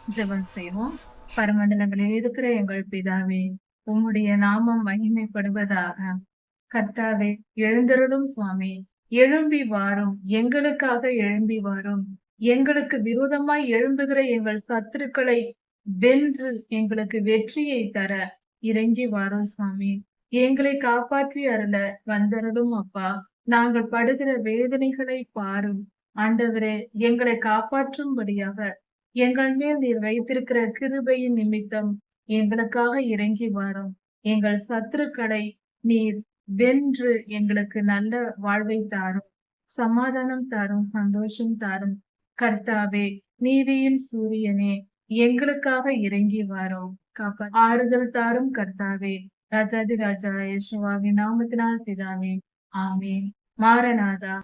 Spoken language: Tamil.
ஜெபம் செய்வோம். பரமண்டலங்களில் இருக்கிற எங்கள் பிதாவே, உம்முடைய நாமம் மகிமைப்படுவதாக. கர்த்தாவே, எழுந்தருளும் சுவாமி. எழும்பி வாரும், எங்களுக்காக எழும்பி வாரும். எங்களுக்கு விரோதமாய் எழும்புகிற எங்கள் சத்துருக்களை வென்று எங்களுக்கு வெற்றியை தர இறங்கி வாரும் சுவாமி. எங்களை காப்பாற்றி அருள வந்தருளும் அப்பா. நாங்கள் படுகிற வேதனைகளை பாரும் ஆண்டவரே. எங்களை காப்பாற்றும்படியாக எங்கள் மேல் நீர் வைத்திருக்கிற கிருபையின் நிமித்தம் எங்களுக்காக இறங்கி வாரும். எங்கள் சத்துருக்களை நீர் வென்று எங்களுக்கு நல்ல வாழ்வை தாரும், சமாதானம் தாரும், சந்தோஷம் தாரும். கர்த்தாவே, நீதியின் சூரியனே, எங்களுக்காக இறங்கி வாரும். ஆறுதல் தாரும் கர்த்தாவே. ராஜாதி ராஜா இயேசுவாவின் நாமத்தினால் பிதாவே, ஆமென். மாரநாதா.